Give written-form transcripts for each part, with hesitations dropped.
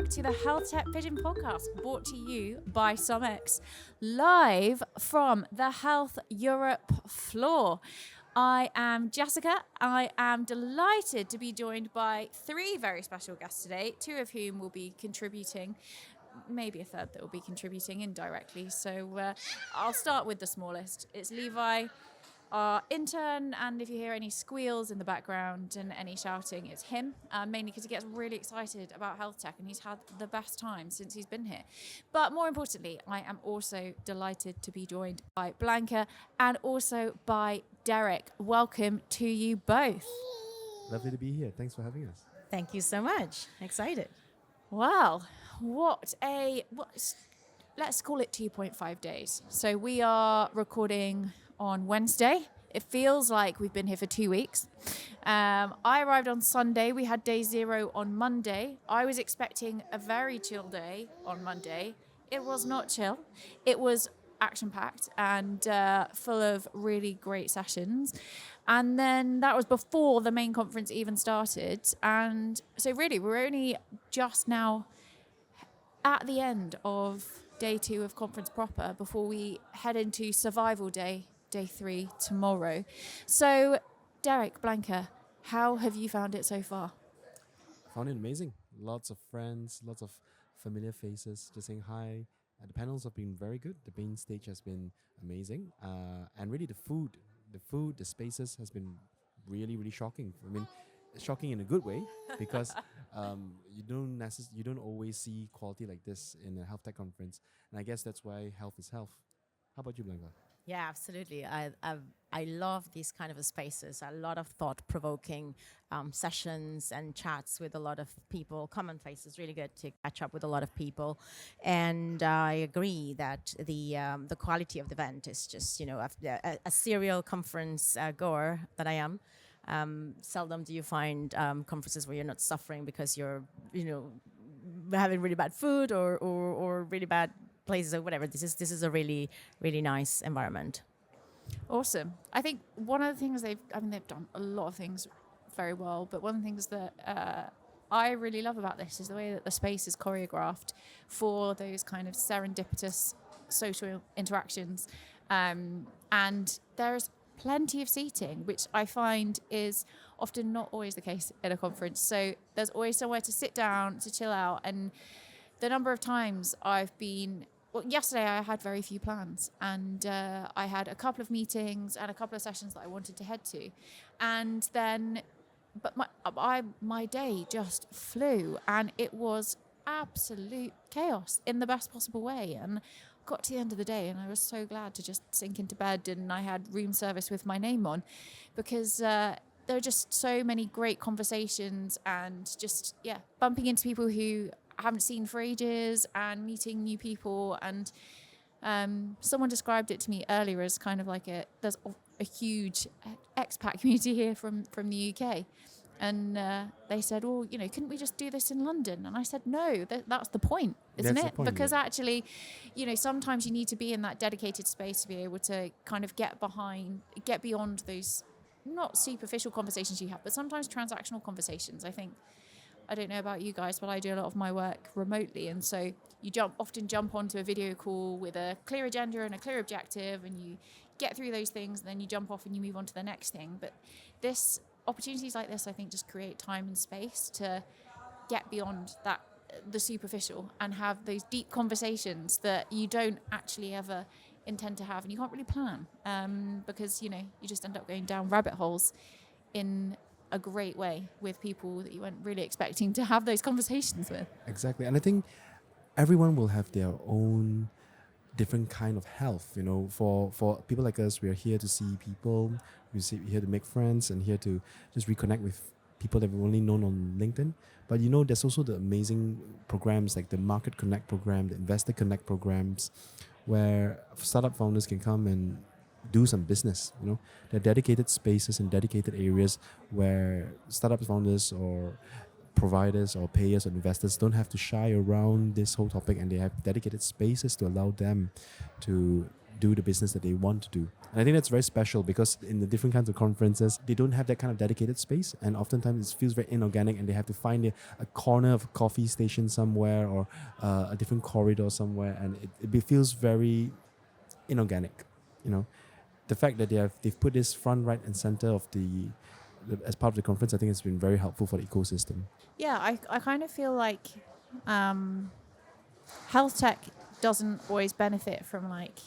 back to the Healthtech Vision podcast, brought to you by SomX, live from the Health Europe floor. I am Jessica. I am delighted to be joined by three very special guests today, two of whom will be contributing, maybe a third that will be contributing indirectly. So I'll start with the smallest. It's Levi, our intern, and if you hear any squeals in the background and any shouting, it's him, mainly because he gets really excited about Healthtech and he's had the best time since he's been here. But more importantly, I am also delighted to be joined by Blanca and also by Derrick. Welcome to you both. Lovely to be here. Thanks for having us. Thank you so much. Excited. Well, let's call it 2.5 days. So we are recording on Wednesday. It feels like we've been here for 2 weeks. I arrived on Sunday. We had day 0 on Monday. I was expecting a very chill day on Monday. It was not chill. It was action-packed and full of really great sessions. And then that was before the main conference even started. And so really, we're only just now at the end of day 2 of conference proper before we head into survival day 3 tomorrow. So, Derrick, Blanca, how have you found it so far? Found it amazing. Lots of friends, lots of familiar faces just saying hi. The panels have been very good. The main stage has been amazing. And really the spaces has been really, really shocking. I mean, shocking in a good way because you don't always see quality like this in a health tech conference. And I guess that's why health is health. How about you, Blanca? Yeah, absolutely. I love these kind of spaces. A lot of thought-provoking sessions and chats with a lot of people. Common faces, really good to catch up with a lot of people. And I agree that the quality of the event is just, a serial conference goer that I am. Seldom do you find conferences where you're not suffering because you're, having really bad food or really bad places or whatever. This is a really, really nice environment. Awesome. I think one of the things they've done a lot of things very well, but one of the things that I really love about this is the way that the space is choreographed for those kind of serendipitous social interactions. And there's plenty of seating, which I find is often not always the case at a conference. So there's always somewhere to sit down, to chill out. And the number of times yesterday I had very few plans, and I had a couple of meetings and a couple of sessions that I wanted to head to. And then, but my day just flew, and it was absolute chaos in the best possible way. And got to the end of the day and I was so glad to just sink into bed, and I had room service with my name on, because there are just so many great conversations and just bumping into people who I haven't seen for ages and meeting new people. And someone described it to me earlier as kind of like there's a huge expat community here from the UK. And they said, well, couldn't we just do this in London? And I said, no, that's the point, isn't it? Because actually, sometimes you need to be in that dedicated space to be able to kind of get beyond those not superficial conversations you have, but sometimes transactional conversations. I don't know about you guys, but I do a lot of my work remotely. And so you often jump onto a video call with a clear agenda and a clear objective, and you get through those things, and then you jump off and you move on to the next thing. But opportunities like this, I think, just create time and space to get beyond the superficial and have those deep conversations that you don't actually ever intend to have, and you can't really plan because you just end up going down rabbit holes in a great way with people that you weren't really expecting to have those conversations with. Exactly. And I think everyone will have their own different kind of health. For people like us, we are here to see people, we're here to make friends, and here to just reconnect with people that we've only known on LinkedIn. But there's also the amazing programs like the Market Connect program, the Investor Connect programs, where startup founders can come and do some business. There are dedicated spaces and dedicated areas where startup founders or providers or payers or investors don't have to shy around this whole topic, and they have dedicated spaces to allow them to do the business that they want to do. And I think that's very special because in the different kinds of conferences, they don't have that kind of dedicated space. And oftentimes it feels very inorganic and they have to find a corner of a coffee station somewhere or a different corridor somewhere. And it feels very inorganic, you know. The fact that they've put this front, right, and center of the as part of the conference, I think it's been very helpful for the ecosystem. Yeah, I kind of feel like health tech doesn't always benefit from like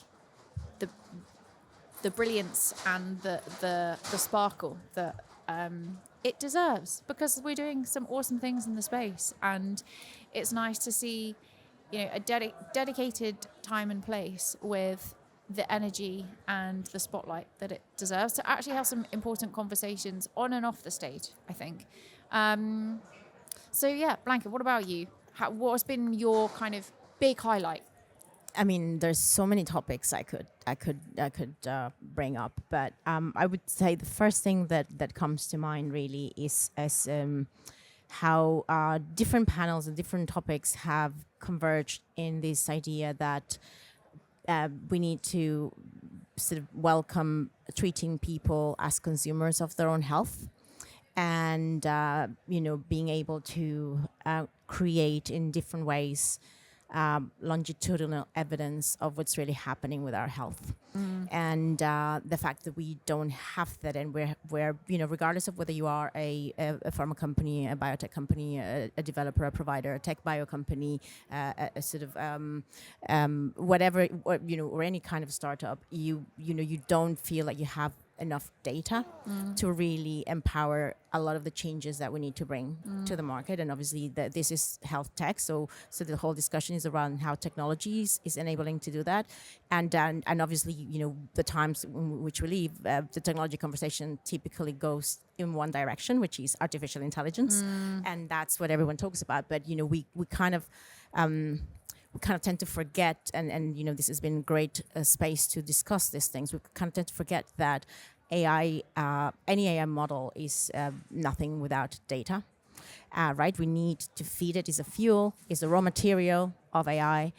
the brilliance and the sparkle that it deserves, because we're doing some awesome things in the space, and it's nice to see, you know, a dedicated time and place with the energy and the spotlight that it deserves to actually have some important conversations on and off the stage, I think. So yeah, Blanca, what about you? What has been your kind of big highlight? I mean, there's so many topics I could bring up, but I would say the first thing that comes to mind really is how different panels and different topics have converged in this idea that we need to sort of welcome treating people as consumers of their own health, and being able to create in different ways longitudinal evidence of what's really happening with our health. And the fact that we don't have that, and we're regardless of whether you are a pharma company, a biotech company, a developer, a provider, a tech bio company, a sort of whatever, or any kind of startup, you don't feel like you have enough data to really empower a lot of the changes that we need to bring to the market. And obviously this is health tech, so the whole discussion is around how technology is enabling to do that, and obviously the times in which we live, the technology conversation typically goes in one direction, which is artificial intelligence, and that's what everyone talks about. But we kind of tend to forget, and this has been great space to discuss these things. We kind of tend to forget that AI, any AI model is nothing without data, right? We need to feed it. Is a fuel, is a raw material of AI,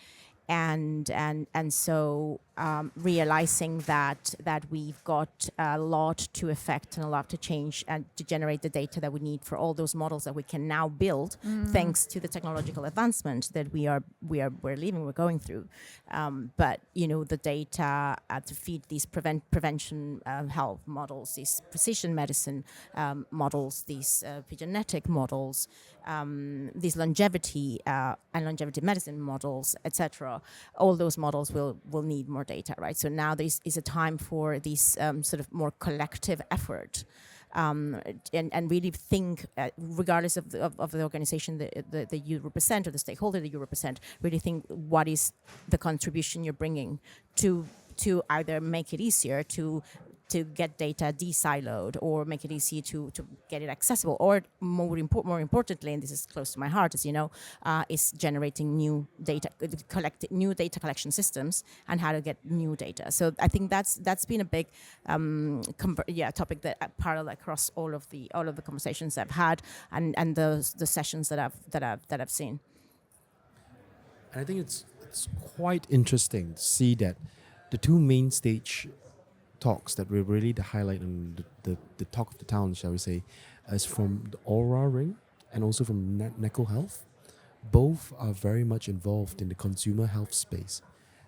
and so realizing that we've got a lot to affect and a lot to change and to generate the data that we need for all those models that we can now build thanks to the technological advancement that we're going through. But the data to feed these prevention health models, these precision medicine models, these epigenetic models, these longevity and longevity medicine models, etc. All those models will need more data, right? So now this is a time for this sort of more collective effort, and really think, regardless of the organization that you represent or the stakeholder that you represent, really think what is the contribution you're bringing to either make it easier to get data de-siloed, or make it easy to get it accessible, or more importantly, and this is close to my heart, as you know, is generating new data collection systems and how to get new data. So I think that's been a big topic that parallel across all of the conversations I've had and the sessions that I've seen. And I think it's quite interesting to see that the two main stage talks that were really the highlight and the talk of the town, shall we say, is from the Aura Ring and also from Neko Health. Both are very much involved in the consumer health space,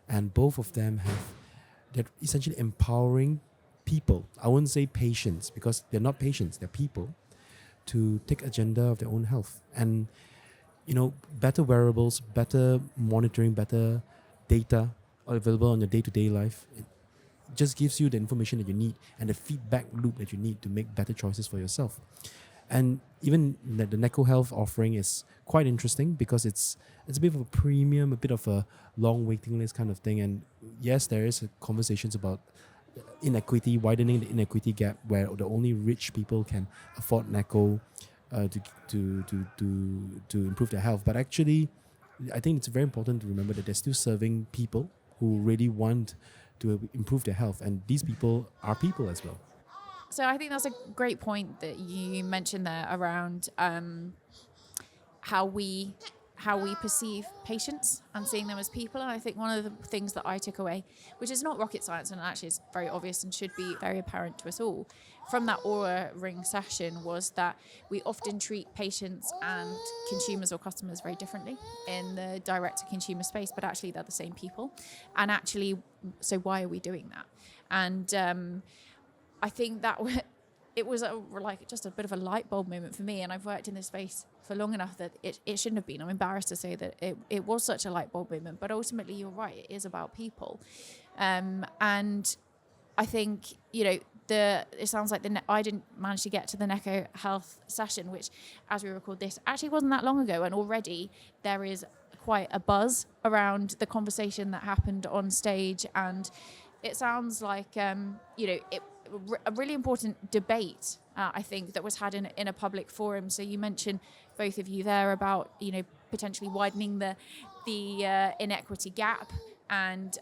and both of them they're essentially empowering people. I wouldn't say patients, because they're not patients, they're people, to take agenda of their own health. And better wearables, better monitoring, better data available on your day-to-day life. It just gives you the information that you need and the feedback loop that you need to make better choices for yourself. And even the Neko Health offering is quite interesting because it's a bit of a premium, a bit of a long waiting list kind of thing. And yes, there is conversations about inequity, widening the inequity gap, where the only rich people can afford Neko to improve their health. But actually, I think it's very important to remember that they're still serving people who really want to improve their health, and these people are people as well. So I think that's a great point that you mentioned there around how we how we perceive patients and seeing them as people. And I think one of the things that I took away, which is not rocket science and actually is very obvious and should be very apparent to us all, from that Aura Ring session, was that we often treat patients and consumers or customers very differently in the direct-to-consumer space, but actually they're the same people. And actually, so why are we doing that? And I think that it was just a bit of a light bulb moment for me, and I've worked in this space for long enough that it shouldn't have been. I'm embarrassed to say that it was such a light bulb moment, but ultimately you're right, it is about people. And I think, it sounds like I didn't manage to get to the Neko Health session, which, as we record this, actually wasn't that long ago, and already there is quite a buzz around the conversation that happened on stage, and it sounds like a really important debate, I think, that was had in a public forum. So you mentioned, both of you there, about potentially widening the inequity gap, and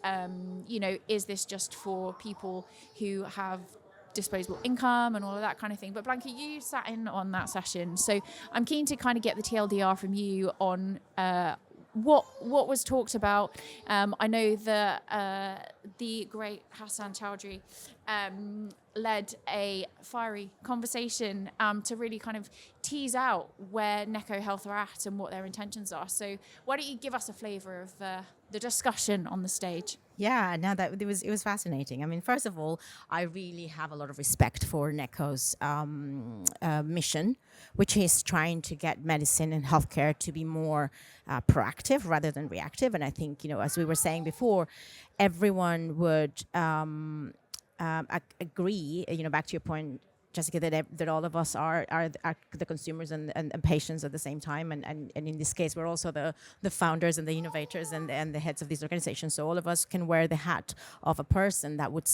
is this just for people who have disposable income and all of that kind of thing. But Blanca, you sat in on that session, so I'm keen to kind of get the TLDR from you on what was talked about. I know that the great Hassan Chowdhury led a fiery conversation to really kind of tease out where Neko Health are at and what their intentions are. So why don't you give us a flavour of the discussion on the stage? Yeah, no, it was fascinating. I mean, first of all, I really have a lot of respect for Neko's mission, which is trying to get medicine and healthcare to be more proactive rather than reactive. And I think, as we were saying before, everyone would agree, back to your point, Jessica, that all of us are the consumers and patients at the same time, and in this case we're also the founders and the innovators and the heads of these organizations. So all of us can wear the hat of a person that would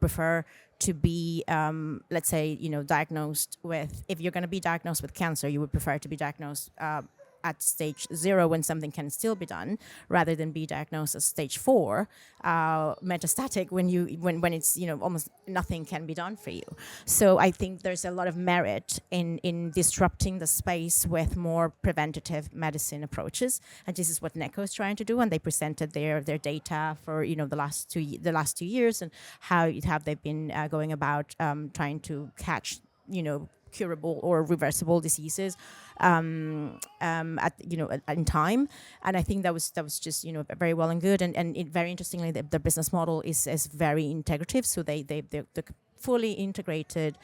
prefer to be, let's say, diagnosed with. If you're going to be diagnosed with cancer, you would prefer to be diagnosed at stage 0 when something can still be done, rather than be diagnosed as stage 4 metastatic when it's almost nothing can be done for you. So I think there's a lot of merit in disrupting the space with more preventative medicine approaches, and this is what Neko is trying to do. And they presented their data for the last 2 years, and how they've been going about trying to catch curable or reversible diseases in time. And I think that was just very well and good, and very interestingly, the business model is very integrative. So they're fully integrated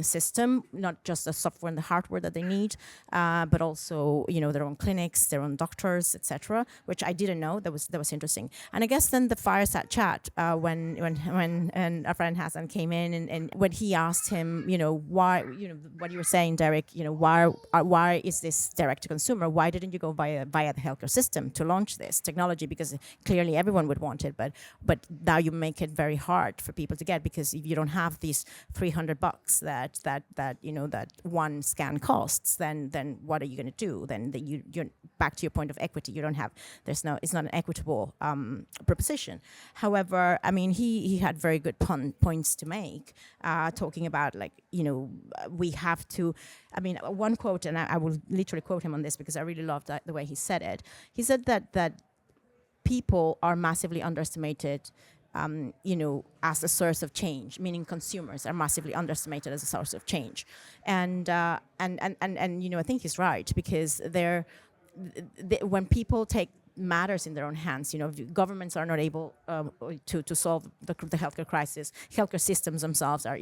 system, not just the software and the hardware that they need, but also their own clinics, their own doctors, etc., which I didn't know. That was interesting. And I guess then the fireside chat when our friend Hassan came in, and when he asked him why, what you were saying, Derrick, why is this direct to consumer? Why didn't you go via the healthcare system to launch this technology? Because clearly everyone would want it, but now you make it very hard for people to get, because if you don't have these $300 that one scan costs, then what are you going to do? Then you're back to your point of equity. You don't have, it's not an equitable proposition. However, I mean, he had very good points to make, talking about we have to. I mean, one quote, and I will literally quote him on this because I really loved the way he said it. He said that people are massively underestimated, as a source of change, meaning consumers are massively underestimated as a source of change, and I think he's right, because when people take matters in their own hands, governments are not able to solve the healthcare crisis. Healthcare systems themselves are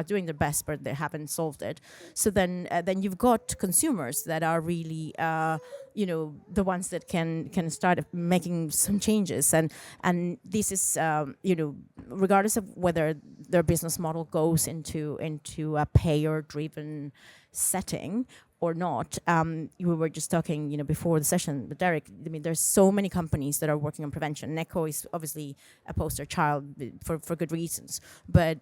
doing their best, but they haven't solved it. So then you've got consumers that are really the ones that can start making some changes, and this is regardless of whether their business model goes into a payer-driven setting or not. We were just talking, before the session with Derrick. I mean, there's so many companies that are working on prevention. Neko is obviously a poster child for good reasons, but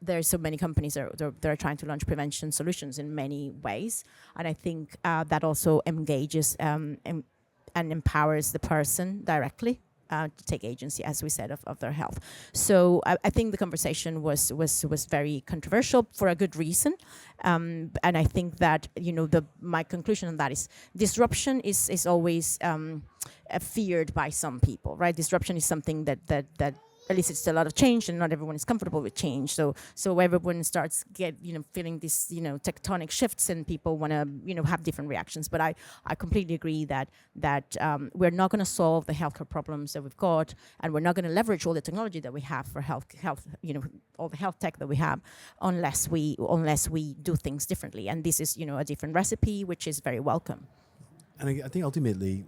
there's so many companies that are trying to launch prevention solutions in many ways, and I think that also engages and empowers the person directly. to take agency, as we said, of their health. So I think the conversation was very controversial for a good reason, and I think that my conclusion on that is disruption is always feared by some people, right? Disruption is something that elicits a lot of change, and not everyone is comfortable with change. So everyone starts feeling this tectonic shifts, and people want to have different reactions. But I completely agree that we're not going to solve the healthcare problems that we've got, and we're not going to leverage all the technology that we have for health all the health tech that we have, unless we do things differently. And this is a different recipe, which is very welcome. And I think ultimately,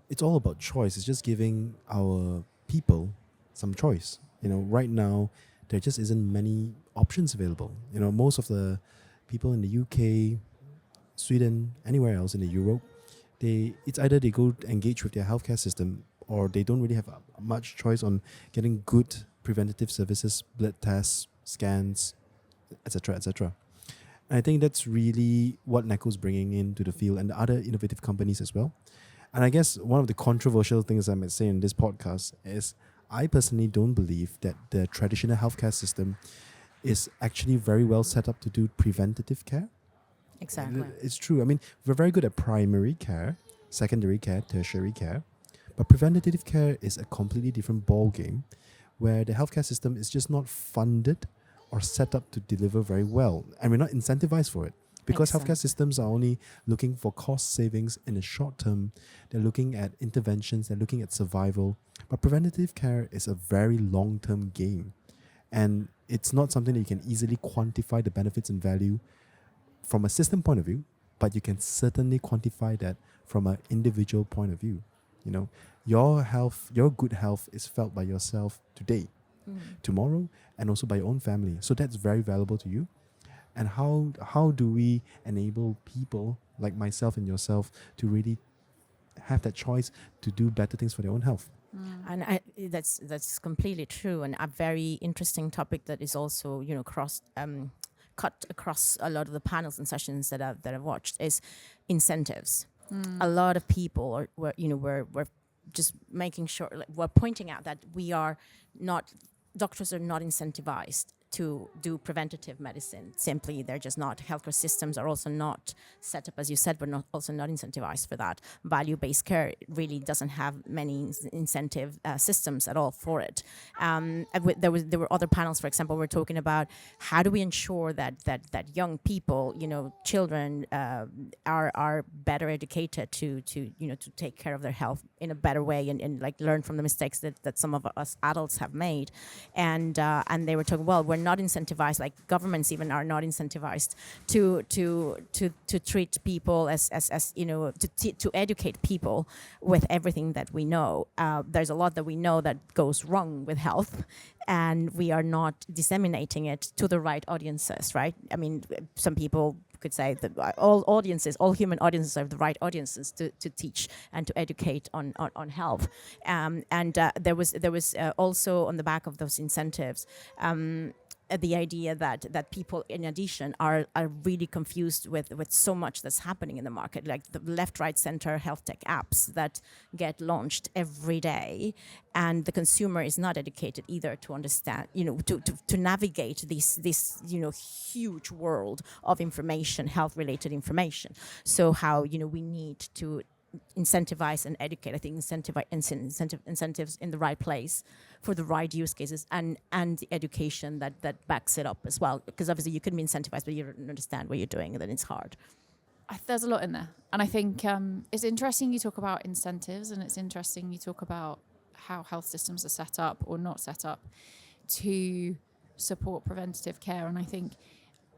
it's all about choice. It's just giving our people some choice. Right now, there just isn't many options available. Most of the people in the UK, Sweden, anywhere else in the Europe, it's either they go engage with their healthcare system, or they don't really have much choice on getting good preventative services, blood tests, scans, etc., etc. And I think that's really what NACO's bringing into the field, and the other innovative companies as well. And I guess one of the controversial things I might say in this podcast is I personally don't believe that the traditional healthcare system is actually very well set up to do preventative care. Exactly. It's true. I mean, we're very good at primary care, secondary care, tertiary care, but preventative care is a completely different ball game, where the healthcare system is just not funded or set up to deliver very well, and we're not incentivized for it. Because healthcare systems are only looking for cost savings in the short term. They're looking at interventions, they're looking at survival. But preventative care is a very long-term game. And it's not something that you can easily quantify the benefits and value from a system point of view, but you can certainly quantify that from an individual point of view. Your health, your good health is felt by yourself today, tomorrow, and also by your own family. So that's very valuable to you. And how do we enable people like myself and yourself to really have that choice to do better things for their own health? And that's completely true, and a very interesting topic that is also cut across a lot of the panels and sessions that I've watched is incentives. A lot of people were just making sure, we're pointing out that doctors are not incentivized to do preventative medicine. Simply, they're just not. Healthcare systems are also not set up, as you said, we're also not incentivized for that. Value-based care really doesn't have many incentive systems at all for it. There were other panels, for example, we're talking about how do we ensure that young people, children, are better educated to take care of their health in a better way, and learn from the mistakes that some of us adults have made. And they were talking, well, we're not incentivized, like governments even are not incentivized to treat people as to educate people with everything that we know. There's a lot that we know that goes wrong with health, and we are not disseminating it to the right audiences, right? I mean, some people could say that all human audiences are the right audiences to teach and to educate on health. There was also on the back of those incentives, the idea that people, in addition, are really confused with so much that's happening in the market, like the left, right, center health tech apps that get launched every day, and the consumer is not educated either to understand, to navigate this huge world of information, health-related information. So how we need to incentivize and educate. I think incentives in the right place for the right use cases, and the education that backs it up as well. Because obviously you can be incentivized, but you don't understand what you're doing, and then it's hard. There's a lot in there. And I think it's interesting you talk about incentives, and it's interesting you talk about how health systems are set up or not set up to support preventative care. And I think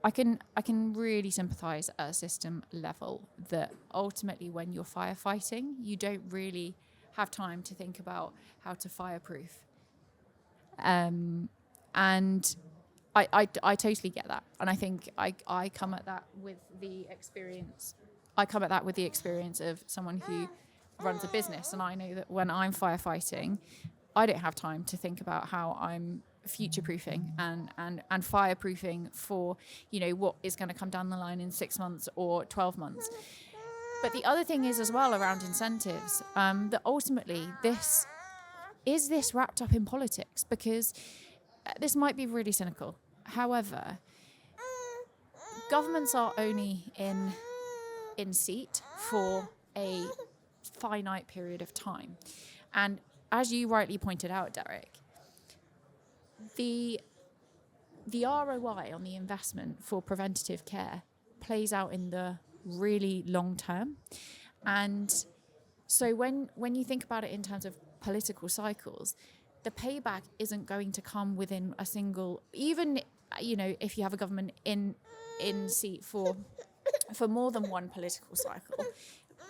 I can really sympathise at a system level that ultimately when you're firefighting, you don't really have time to think about how to fireproof. And I totally get that. And I think I come at that with the experience. Of someone who runs a business, and I know that when I'm firefighting, I don't have time to think about how I'm future-proofing and fireproofing for what is going to come down the line in 6 months or 12 months. But the other thing is as well around incentives, that ultimately this is this wrapped up in politics? Because this might be really cynical. However, governments are only in seat for a finite period of time. And as you rightly pointed out, Derrick, the ROI on the investment for preventative care plays out in the really long term. And so when you think about it in terms of political cycles, the payback isn't going to come within a single, even, if you have a government in seat for more than one political cycle,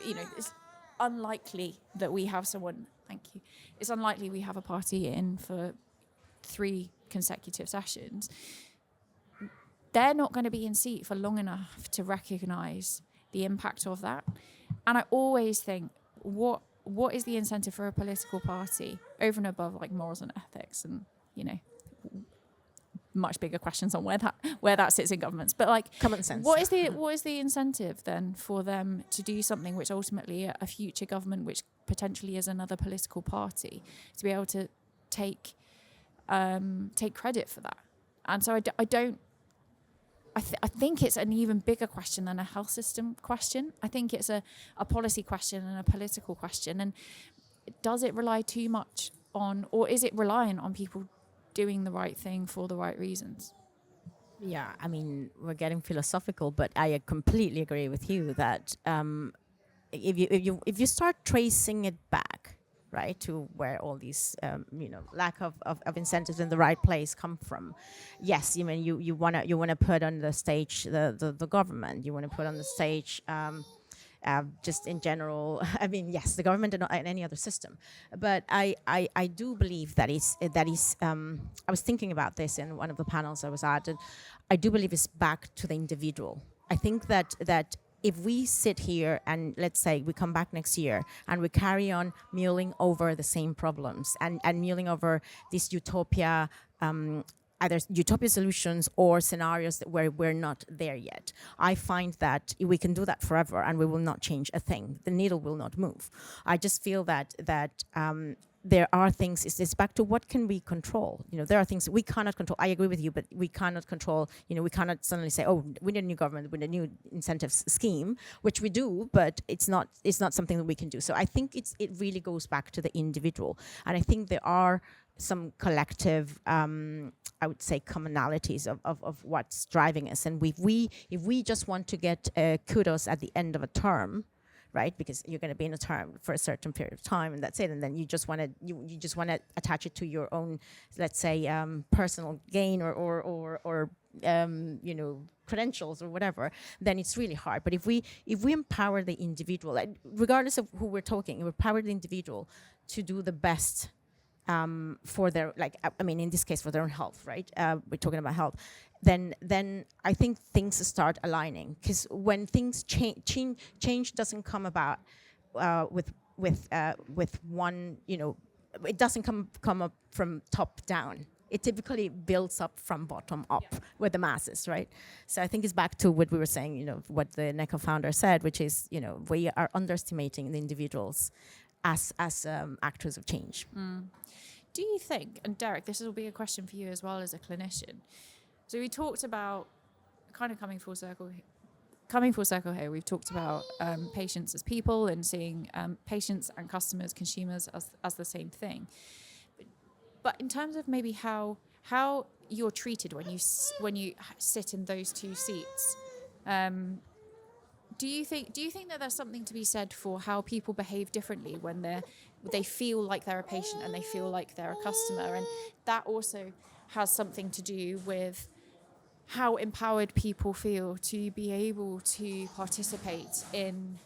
it's unlikely that we have someone, thank you, it's unlikely we have a party in for 3 consecutive sessions. They're not going to be in seat for long enough to recognise the impact of that. And I always think, what is the incentive for a political party over and above like morals and ethics and, much bigger questions on where that sits in governments, but like common sense. What is the incentive then for them to do something which ultimately a future government, which potentially is another political party, to be able to take credit for that? And so I think it's an even bigger question than a health system question. I think it's a policy question and a political question. And does it rely too much on, or is it reliant on people doing the right thing for the right reasons? Yeah, I mean, we're getting philosophical, but I completely agree with you that if you start tracing it back, right, to where all these lack of incentives in the right place come from. Yes, you wanna put on the stage the government. You want to put on the stage just in general. I mean, yes, the government and any other system. But I do believe that is. I was thinking about this in one of the panels I was at, and I do believe it's back to the individual. I think that if we sit here and let's say we come back next year and we carry on mulling over the same problems and mulling over this utopia, either utopia solutions or scenarios where we're not there yet, I find that we can do that forever and we will not change a thing. The needle will not move. I just feel that there are things, it's back to what can we control? There are things we cannot control. I agree with you, but we cannot control, we cannot suddenly say, oh, we need a new government, we need a new incentives scheme, which we do, but it's not something that we can do. So I think it really goes back to the individual. And I think there are some collective, I would say, commonalities of what's driving us. And if we just want to get kudos at the end of a term, right? Because you're going to be in a term for a certain period of time, and that's it. And then you just want to attach it to your own, let's say, personal gain or credentials or whatever. Then it's really hard. But if we empower the individual, like, regardless of who we're talking, we empower the individual to do the best for their, in this case, for their own health, right? We're talking about health. Then I think things start aligning, because when things change doesn't come about with one, it doesn't come up from top down. It typically builds up from bottom up with the masses, right? So I think it's back to what we were saying, what the NECO founder said, which is, we are underestimating the individuals as actors of change. Do you think, and Derrick, this will be a question for you as well as a clinician. So we talked about, kind of coming full circle here, we've talked about patients as people and seeing patients and customers, consumers as the same thing. But in terms of maybe how you're treated when you sit in those two seats, do you think that there's something to be said for how people behave differently when they feel like they're a patient and they feel like they're a customer, and that also has something to do with how empowered people feel to be able to participate in,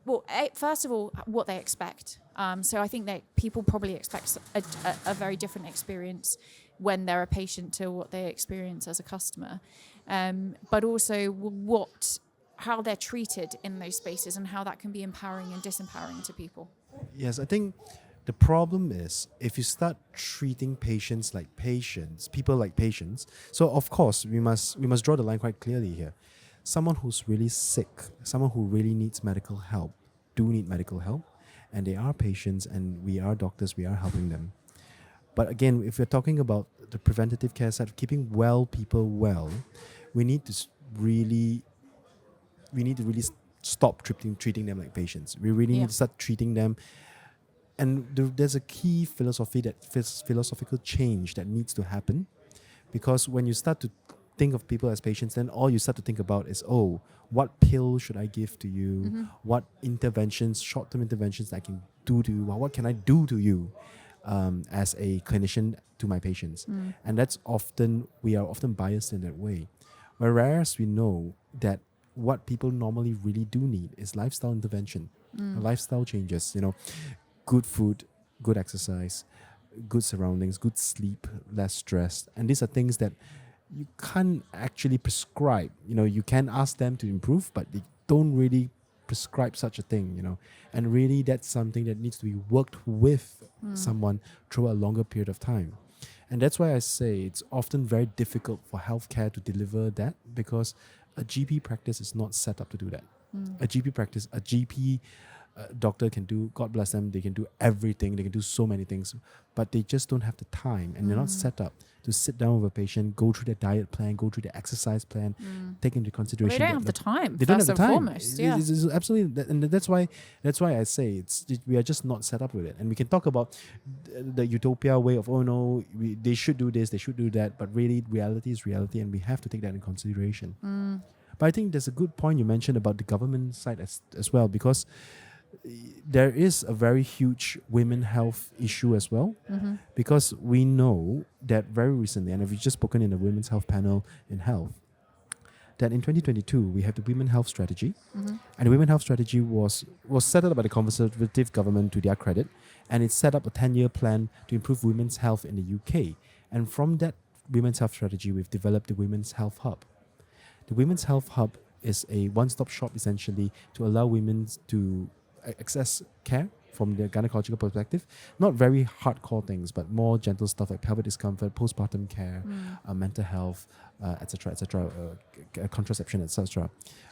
well, first of all, what they expect. So I think that people probably expect a very different experience when they're a patient to what they experience as a customer. But also how they're treated in those spaces and how that can be empowering and disempowering to people. Yes, I think the problem is if you start treating patients like patients, people like patients. So of course we must draw the line quite clearly here. Someone who's really sick, someone who really needs medical help, and they are patients, and we are doctors, we are helping them. But again, if we're talking about the preventative care side, keeping well people well, we need to really stop treating them like patients. We really Yeah. need to start treating them. And there's a key philosophical change that needs to happen, because when you start to think of people as patients, then all you start to think about is, oh, what pill should I give to you? What interventions, short-term interventions I can do to you? What can I do to you as a clinician to my patients? And we are often biased in that way. Whereas we know that what people normally really do need is lifestyle intervention, lifestyle changes, good food, good exercise, good surroundings, good sleep, less stress. And these are things that you can't actually prescribe. You can ask them to improve, but they don't really prescribe such a thing. And really that's something that needs to be worked with someone through a longer period of time. And that's why I say it's often very difficult for healthcare to deliver that, because a GP practice is not set up to do that. A GP doctor can do, God bless them, they can do everything, they can do so many things, but they just don't have the time, and they're not set up to sit down with a patient, go through their diet plan, go through their exercise plan, take into consideration. They don't have the time. They don't have the time. Foremost, yeah. It's absolutely, and that's why I say we are just not set up with it. And we can talk about the utopia way of, oh no, they should do this, they should do that, but really reality is reality, and we have to take that into consideration. But I think there's a good point you mentioned about the government side as well, because there is a very huge women health issue as well, because we know that very recently, and we've just spoken in the women's health panel in health, that in 2022 we have the women health strategy, and the women health strategy was set up by the Conservative government to their credit, and it set up a 10-year plan to improve women's health in the UK. And from that women's health strategy, we've developed the Women's Health Hub. The Women's Health Hub is a one-stop shop essentially to allow women to access care from the gynecological perspective. Not very hardcore things, but more gentle stuff like pelvic discomfort, postpartum care, mental health, etc., contraception, etc.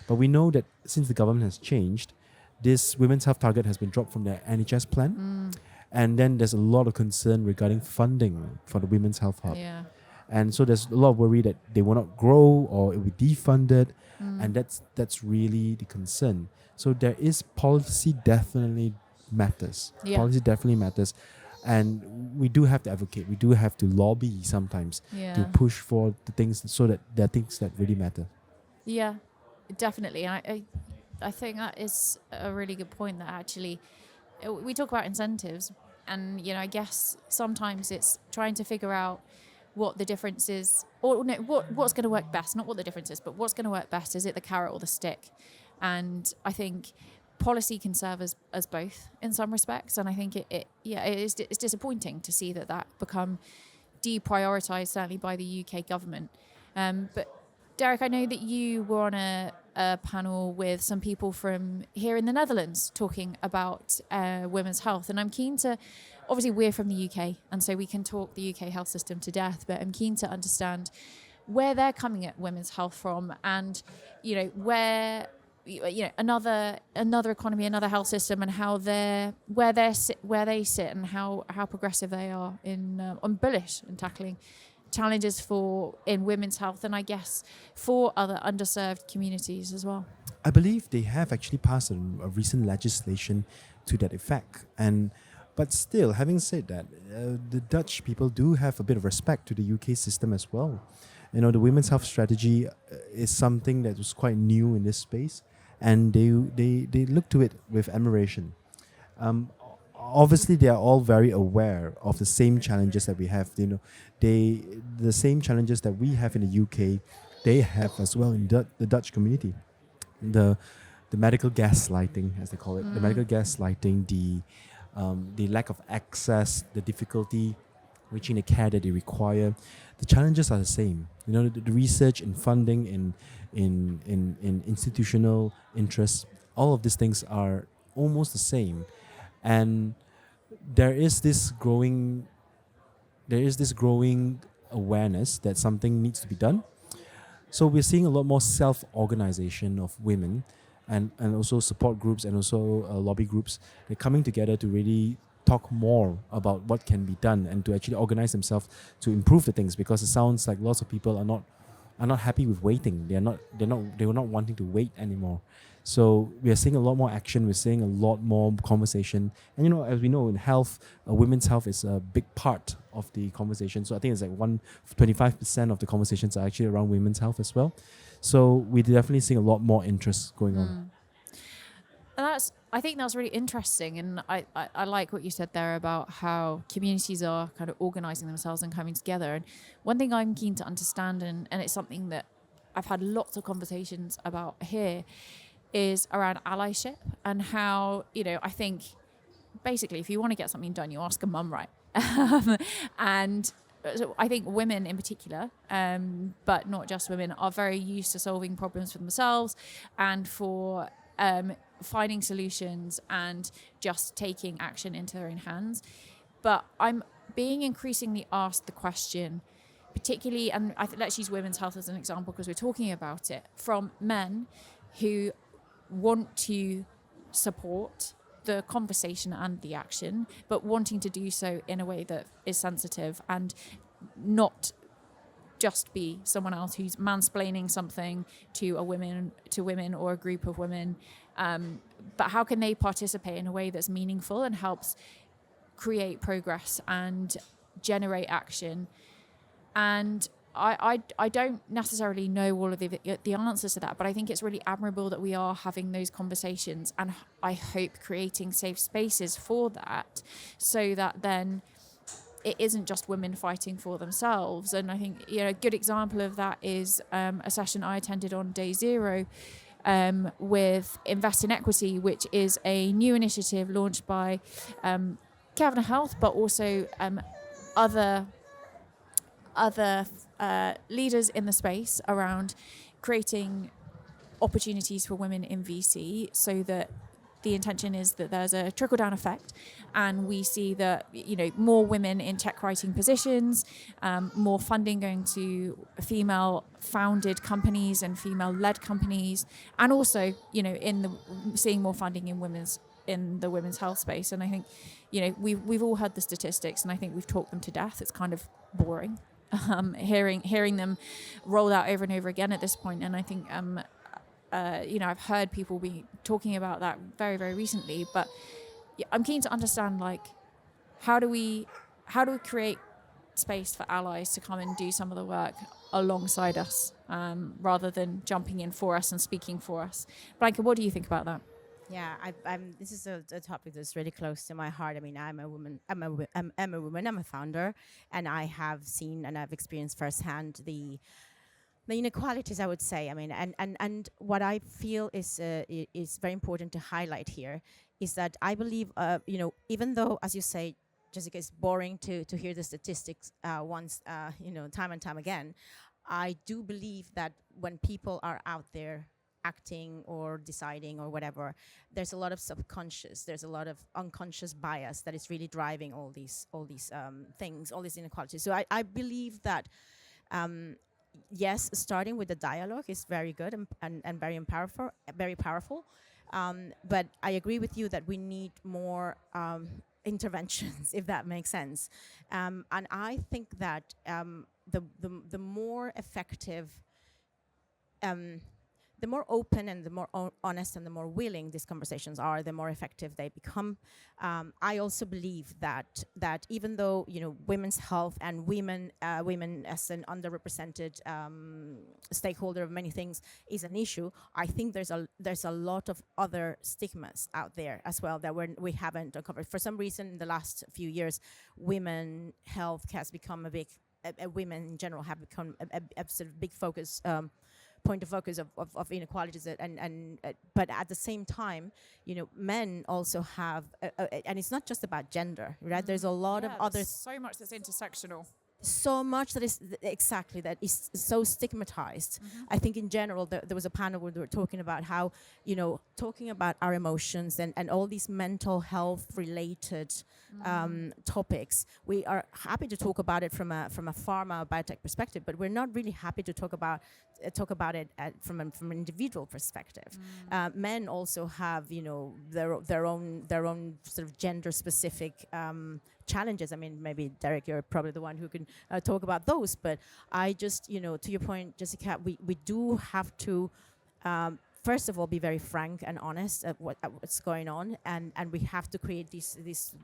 But we know that since the government has changed, this women's health target has been dropped from their NHS plan. And then there's a lot of concern regarding funding for the Women's Health Hub. Yeah. And so there's a lot of worry that they will not grow or it will be defunded. And that's really the concern. So there is policy definitely matters. Yeah. Policy definitely matters. And we do have to advocate. We do have to lobby sometimes to push for the things, so that there are things that really matter. Yeah, definitely. I think that is a really good point, that actually we talk about incentives, and I guess sometimes it's trying to figure out what the difference is, or no, what's going to work best, not what the difference is, but what's going to work best. Is it the carrot or the stick? And I think policy can serve as both in some respects, and I think it's disappointing to see that become deprioritized, certainly by the UK government. But Derrick, I know that you were on a panel with some people from here in the Netherlands talking about women's health, and I'm keen to, obviously we're from the UK, and so we can talk the UK health system to death, but I'm keen to understand where they're coming at women's health from, and where another economy, another health system, and how where they sit, and how progressive they are on bullish in tackling challenges in women's health, and I guess for other underserved communities as well. I believe they have actually passed a recent legislation to that effect. But still, having said that, the Dutch people do have a bit of respect to the UK system as well. The women's health strategy is something that was quite new in this space, and they look to it with admiration. Obviously, they are all very aware of the same challenges that we have. The same challenges that we have in the UK, they have as well in the Dutch community. The medical gaslighting, as they call it, the medical gaslighting, the lack of access, the difficulty reaching the care that they require. The challenges are the same. The research and funding in institutional interests, all of these things are almost the same. And there is this growing awareness that something needs to be done. So we're seeing a lot more self-organization of women, and also support groups, and also lobby groups. They're coming together to really talk more about what can be done and to actually organize themselves to improve the things, because it sounds like lots of people are not happy with waiting. They were not wanting to wait anymore. So we are seeing a lot more action. We're seeing a lot more conversation. And as we know in health, women's health is a big part of the conversation. So I think it's like 25% of the conversations are actually around women's health as well. So we're definitely seeing a lot more interest going on. And I think that's really interesting, and I like what you said there about how communities are kind of organising themselves and coming together. And one thing I'm keen to understand, and it's something that I've had lots of conversations about here, is around allyship and how, I think basically if you want to get something done, you ask a mum, right? And so I think women in particular, but not just women, are very used to solving problems for themselves and for finding solutions and just taking action into their own hands. But I'm being increasingly asked the question, particularly, and let's use women's health as an example because we're talking about it, from men who want to support the conversation and the action, but wanting to do so in a way that is sensitive and not just be someone else who's mansplaining something to women or a group of women. But how can they participate in a way that's meaningful and helps create progress and generate action? And I don't necessarily know all of the answers to that, but I think it's really admirable that we are having those conversations, and I hope creating safe spaces for that, so that then it isn't just women fighting for themselves. And I think a good example of that is a session I attended on day 0 with Invest in Equity, which is a new initiative launched by Cavanagh Health, but also other leaders in the space around creating opportunities for women in VC, so that the intention is that there's a trickle-down effect, and we see that more women in tech-writing positions, more funding going to female-founded companies and female-led companies, and also seeing more funding in the women's health space. And I think we've all heard the statistics, and I think we've talked them to death. It's kind of boring hearing them rolled out over and over again at this point. And I think I've heard people be talking about that very, very recently, but I'm keen to understand, how do we create space for allies to come and do some of the work alongside us, rather than jumping in for us and speaking for us. Blanca, what do you think about that? Yeah, this is a topic that's really close to my heart. I mean, I'm a woman. I'm a woman. I'm a founder, and I have seen and I've experienced firsthand the inequalities, I would say. I mean, and what I feel is very important to highlight here is that I believe, even though, as you say, Jessica, it's boring to hear the statistics once, time and time again, I do believe that when people are out there acting or deciding or whatever, there's a lot of subconscious, there's a lot of unconscious bias that is really driving all these things, all these inequalities. So I believe that yes, starting with the dialogue is very good and very powerful. But I agree with you that we need more interventions, if that makes sense. And I think that the more effective, the more open and the more honest and the more willing these conversations are, the more effective they become. I also believe that even though women's health and women as an underrepresented stakeholder of many things is an issue, I think there's a lot of other stigmas out there as well that we haven't uncovered. For some reason, in the last few years, women health has become women in general have become a sort of big focus. Point of focus of inequalities, but at the same time, men also have, and it's not just about gender, right? There's a lot of other. So much that's intersectional. so much that is exactly that is so stigmatized. I think in general there was a panel where they were talking about how, talking about our emotions and all these mental health related topics, we are happy to talk about it from a pharma biotech perspective, but we're not really happy to talk about it from an individual perspective. Men also have their own sort of gender specific challenges. I mean, maybe Derrick, you're probably the one who can talk about those. But I just, to your point, Jessica, we do have to, first of all, be very frank and honest at what's going on, and we have to create these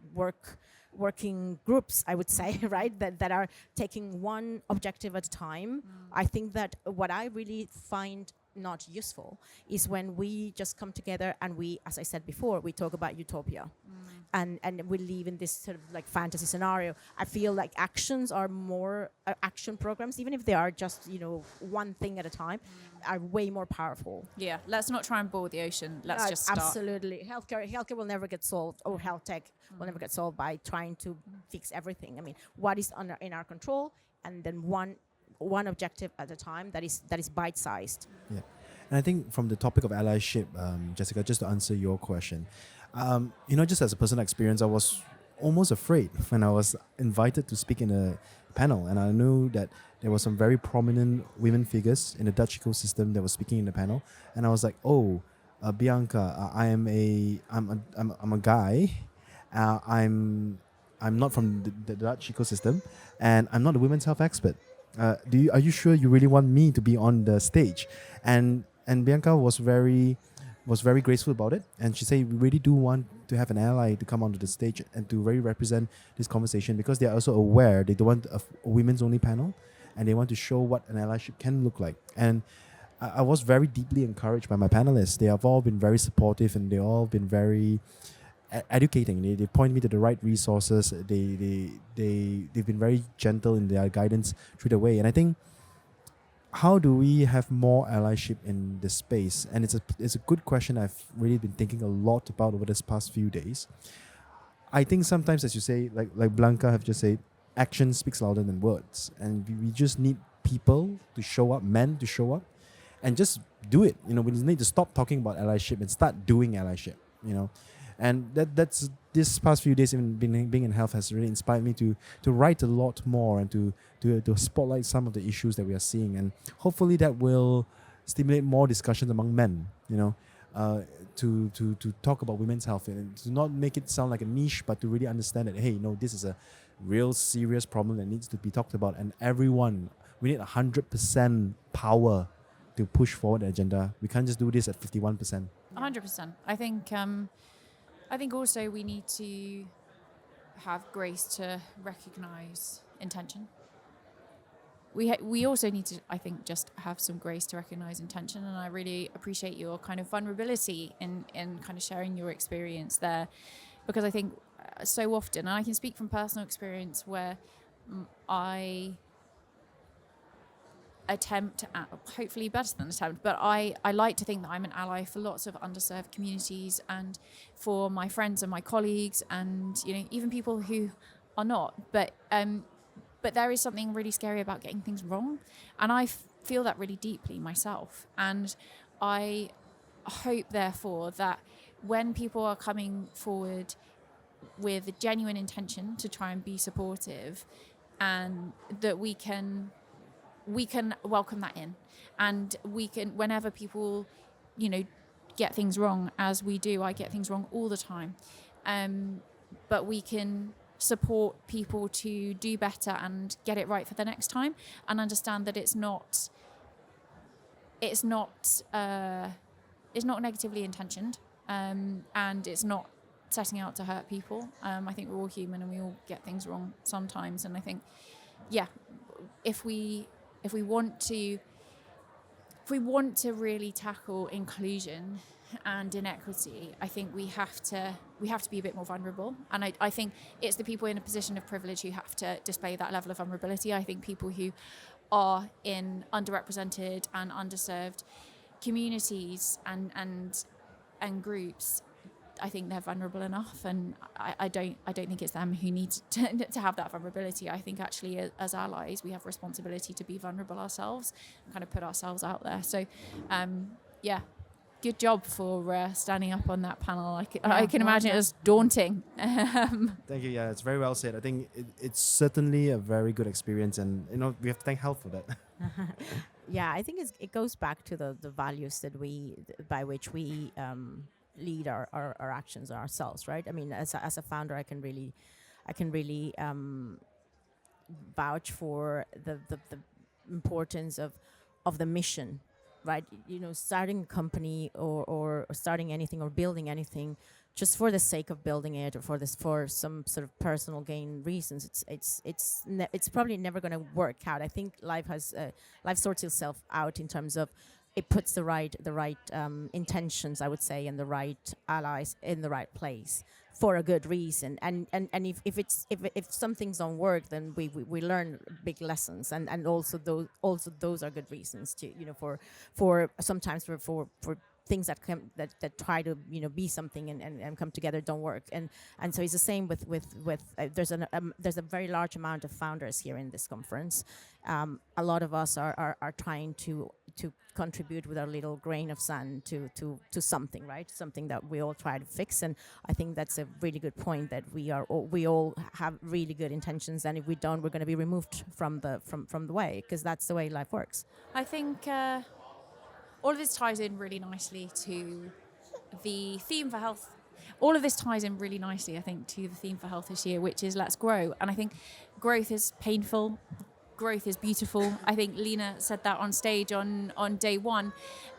working groups, I would say, right, that are taking one objective at a time. I think that what I really find not useful is when we just come together and we, as I said before, we talk about utopia. And we live in this sort of like fantasy scenario. I feel like actions are more action programs, even if they are just one thing at a time, are way more powerful. Yeah, let's not try and boil the ocean. Let's just start. Absolutely, healthcare will never get solved, or health tech will never get solved by trying to fix everything. I mean, what is in our control, and then one objective at a time that is bite-sized. Yeah, and I think from the topic of allyship, Jessica, just to answer your question. Just as a personal experience, I was almost afraid when I was invited to speak in a panel, and I knew that there were some very prominent women figures in the Dutch ecosystem that were speaking in the panel, and I was like, Bianca, I'm a guy, I'm not from the Dutch ecosystem, and I'm not a women's health expert. Are you sure you really want me to be on the stage? And Bianca was very graceful about it, and she said we really do want to have an ally to come onto the stage and to really represent this conversation, because they are also aware they don't want a women's only panel, and they want to show what an allyship can look like. And I was very deeply encouraged by my panelists. They have all been very supportive, and they all been very educating. They point me to the right resources. They've been very gentle in their guidance through the way. And I think, how do we have more allyship in this space? And it's a good question I've really been thinking a lot about over this past few days. I think sometimes, as you say, like Blanca have just said, action speaks louder than words. And we just need people to show up, men to show up, and just do it. We need to stop talking about allyship and start doing allyship, And that's this past few days, even being in health, has really inspired me to write a lot more and to spotlight some of the issues that we are seeing, and hopefully that will stimulate more discussions among men. To talk about women's health, and to not make it sound like a niche, but to really understand that this is a real serious problem that needs to be talked about, and we need 100% power to push forward the agenda. We can't just do this at 51%. 100%. I think also we need to have grace to recognize intention. We also need to, I think, just have some grace to recognize intention. And I really appreciate your kind of vulnerability in kind of sharing your experience there, because I think so often, and I can speak from personal experience, where I attempt at, hopefully better than attempt, but I like to think that I'm an ally for lots of underserved communities, and for my friends and my colleagues, and even people who are not, but there is something really scary about getting things wrong, and I feel that really deeply myself. And I hope, therefore, that when people are coming forward with a genuine intention to try and be supportive, and that we can welcome that in, and we can, whenever people get things wrong, as we do, I get things wrong all the time, but we can support people to do better and get it right for the next time, and understand that it's not negatively intentioned, and it's not setting out to hurt people. I think we're all human and we all get things wrong sometimes, and I think, if we want to really tackle inclusion and inequity, I think we have to be a bit more vulnerable. And I think it's the people in a position of privilege who have to display that level of vulnerability. I think people who are in underrepresented and underserved communities and groups I think they're vulnerable enough, and I don't think it's them who need to have that vulnerability. I think actually as allies we have responsibility to be vulnerable ourselves and kind of put ourselves out there. So yeah, good job for standing up on that panel. I can imagine it was daunting. Thank you. Yeah, it's very well said. I think it's certainly a very good experience, and we have to thank Health for that. Yeah, I think it goes back to the values that by which we lead our actions ourselves, right? I mean, as a founder, I can really vouch for the importance of the mission, right? Starting a company or starting anything or building anything just for the sake of building it, or for some sort of personal gain reasons, it's probably never going to work out. I think life sorts itself out in terms of it puts the right intentions, I would say, and the right allies in the right place for a good reason. And if some things don't work, then we learn big lessons, and also those are good reasons to for sometimes for things that try to be something and come together don't work, and so it's the same with there's a very large amount of founders here in this conference. A lot of us are trying to contribute with our little grain of sand to something, right? Something that we all try to fix, and I think that's a really good point, that we all have really good intentions, and if we don't, we're going to be removed from the way, because that's the way life works. I think all of this ties in really nicely to the theme for health. All of this ties in really nicely, I think, to the theme for health this year, which is let's grow. And I think growth is painful. Growth is beautiful. I think Lena said that on stage on day one.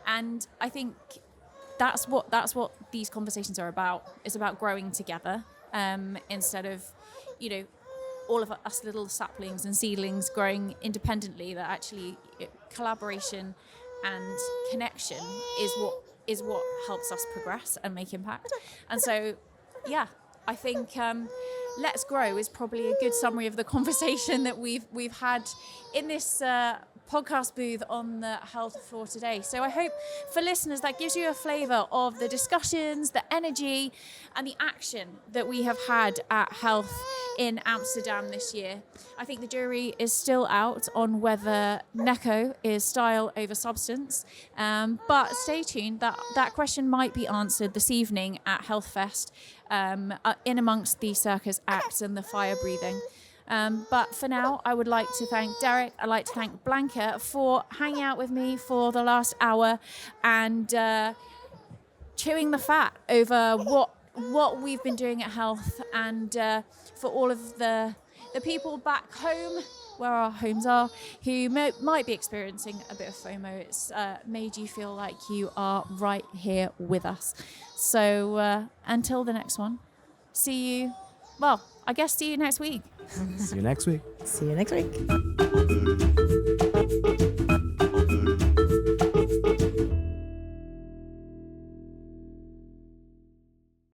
And I think that's what these conversations are about. It's about growing together instead of, all of us little saplings and seedlings growing independently. That actually collaboration and connection is what helps us progress and make impact. And so, yeah, I think Let's Grow is probably a good summary of the conversation that we've had in this podcast booth on the health floor today. So I hope for listeners that gives you a flavour of the discussions, the energy and the action that we have had at Health in Amsterdam this year. I think the jury is still out on whether Neko is style over substance, but stay tuned, that question might be answered this evening at Health Fest, in amongst the circus acts and the fire breathing. But for now, I would like to thank Derrick. I'd like to thank Blanca for hanging out with me for the last hour and chewing the fat over what we've been doing at Health, and for all of the people back home, where our homes are, who might be experiencing a bit of FOMO. It's made you feel like you are right here with us. So until the next one, see you next week. See you next week. See you next week.